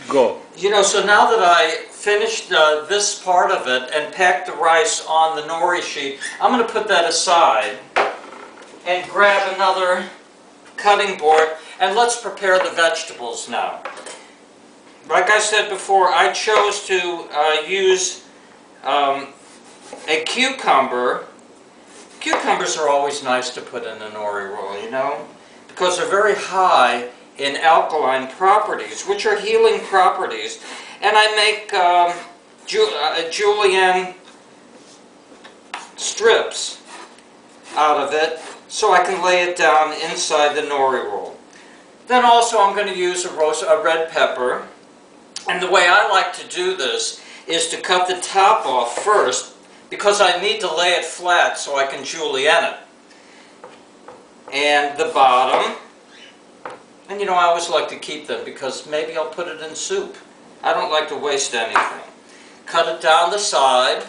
Go. You know, so now that I finished this part of it and packed the rice on the nori sheet, I'm going to put that aside and grab another cutting board, and let's prepare the vegetables now. Like I said before, I chose to use a cucumber. Cucumbers are always nice to put in a nori roll, you know, because they're very high in alkaline properties, which are healing properties. And I make julienne strips out of it so I can lay it down inside the nori roll. Then also I'm going to use a red pepper. And the way I like to do this is to cut the top off first, because I need to lay it flat so I can julienne it. And the bottom. And you know, I always like to keep them because maybe I'll put it in soup. I don't like to waste anything. Cut it down the side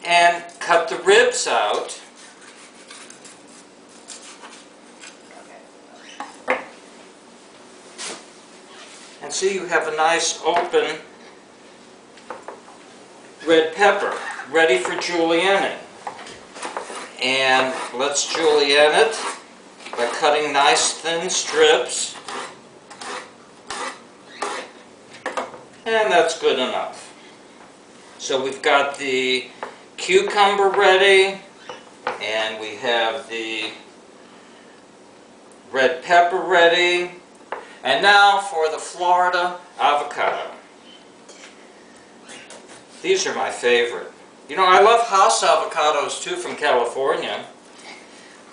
and cut the ribs out. And see, you have a nice open red pepper ready for julienning. And let's julienne it by cutting nice thin strips. And that's good enough. So we've got the cucumber ready, and we have the red pepper ready. And now for the Florida avocado. These are my favorite. You know, I love house avocados too from California.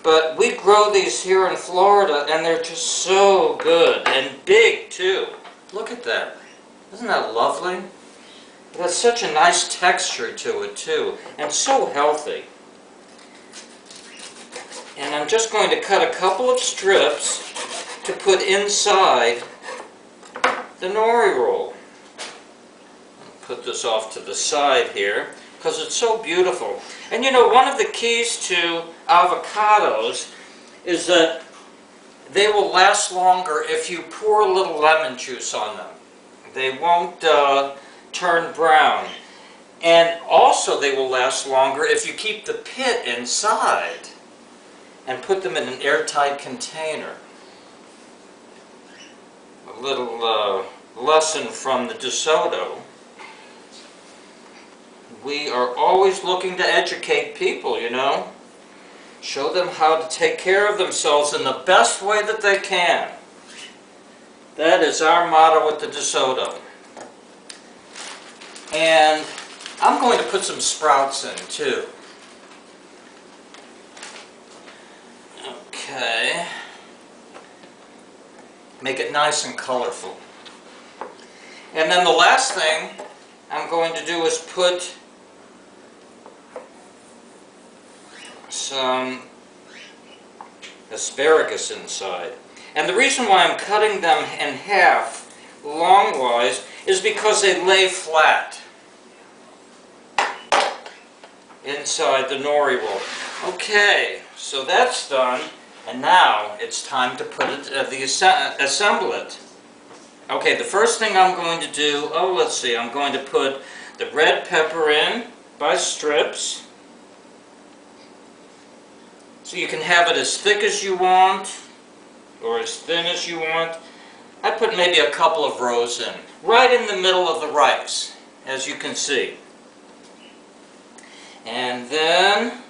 But we grow these here in Florida, and they're just so good and big too. Look at that. Isn't that lovely? It has such a nice texture to it too, and so healthy. And I'm just going to cut a couple of strips to put inside the nori roll. Put this off to the side here because it's so beautiful. And you know, one of the keys to avocados is that they will last longer if you pour a little lemon juice on them. They won't turn brown. And also they will last longer if you keep the pit inside and put them in an airtight container. A little lesson from the Desoto. We are always looking to educate people, you know. Show them how to take care of themselves in the best way that they can. That is our motto at the Desoto. And I'm going to put some sprouts in too. Okay. Make it nice and colorful. And then the last thing I'm going to do is put some asparagus inside. And the reason why I'm cutting them in half longwise is because they lay flat inside the nori roll. Okay, so that's done, and now it's time to put it, assemble it. Okay, the first thing I'm going to do, let's see, I'm going to put the red pepper in by strips. So you can have it as thick as you want, or as thin as you want. I put maybe a couple of rows in, right in the middle of the rice, as you can see. And then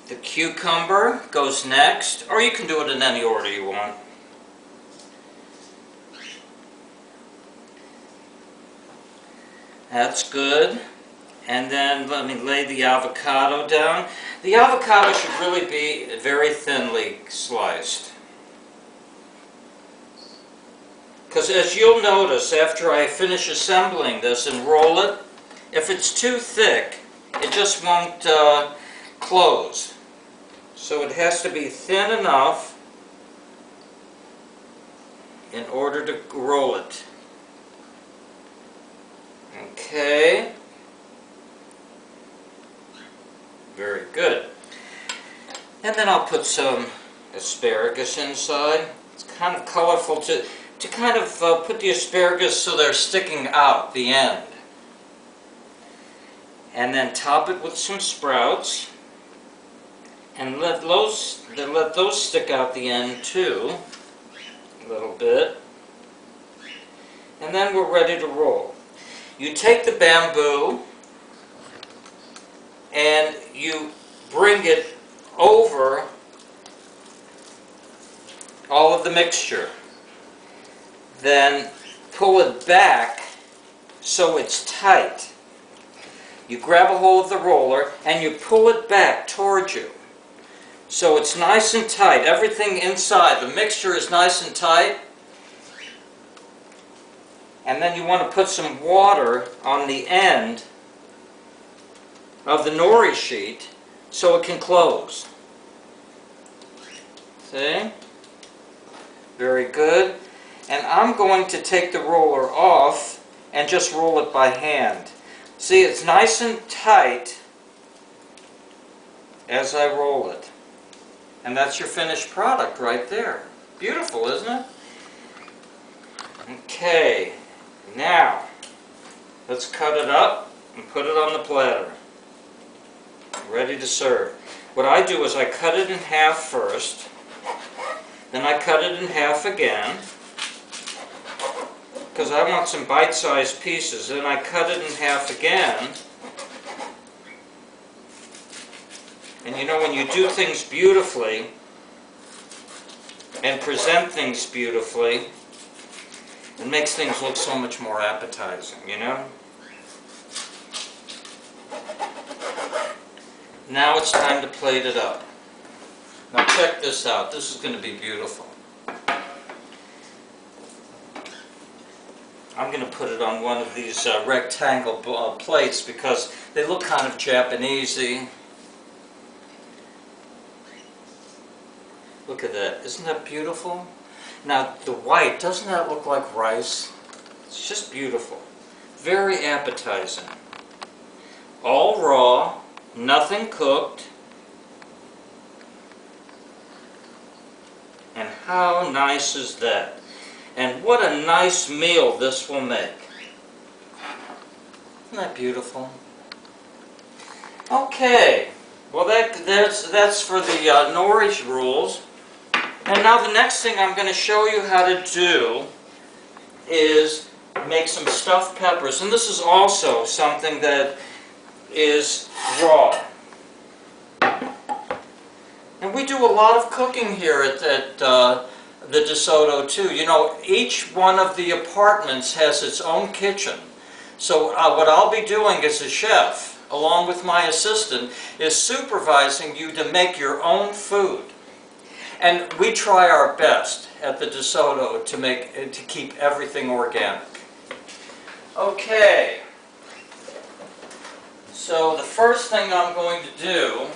the cucumber goes next, or you can do it in any order you want. That's good. And then let me lay the avocado down. The avocado should really be very thinly sliced. Because as you'll notice, after I finish assembling this and roll it, if it's too thick, it just won't close. So it has to be thin enough in order to roll it. Okay. Very good. And then I'll put some asparagus inside. It's kind of colorful too. to kind of put the asparagus so they're sticking out the end. And then top it with some sprouts. And let those stick out the end too, a little bit. And then we're ready to roll. You take the bamboo and you bring it over all of the mixture. Then pull it back so it's tight. You grab a hold of the roller and you pull it back towards you. So it's nice and tight. Everything inside, the mixture is nice and tight. And then you want to put some water on the end of the nori sheet so it can close. See? Very good. And I'm going to take the roller off and just roll it by hand. See, it's nice and tight as I roll it. And that's your finished product right there. Beautiful, isn't it? Okay, now let's cut it up and put it on the platter. Ready to serve. What I do is I cut it in half first, then I cut it in half again, because I want some bite-sized pieces. Then I cut it in half again. And you know, when you do things beautifully and present things beautifully, it makes things look so much more appetizing, you know? Now it's time to plate it up. Now check this out. This is going to be beautiful. I'm going to put it on one of these rectangle plates because they look kind of Japanesey. Look at that. Isn't that beautiful? Now the white, doesn't that look like rice? It's just beautiful. Very appetizing. All raw, nothing cooked. And how nice is that? And what a nice meal this will make. Isn't that beautiful? Okay, well that's for the nori rolls. And now the next thing I'm going to show you how to do is make some stuffed peppers. And this is also something that is raw. And we do a lot of cooking here at the Desoto too. You know, each one of the apartments has its own kitchen. So what I'll be doing as a chef, along with my assistant, is supervising you to make your own food. And we try our best at the Desoto to keep everything organic. Okay. So the first thing I'm going to do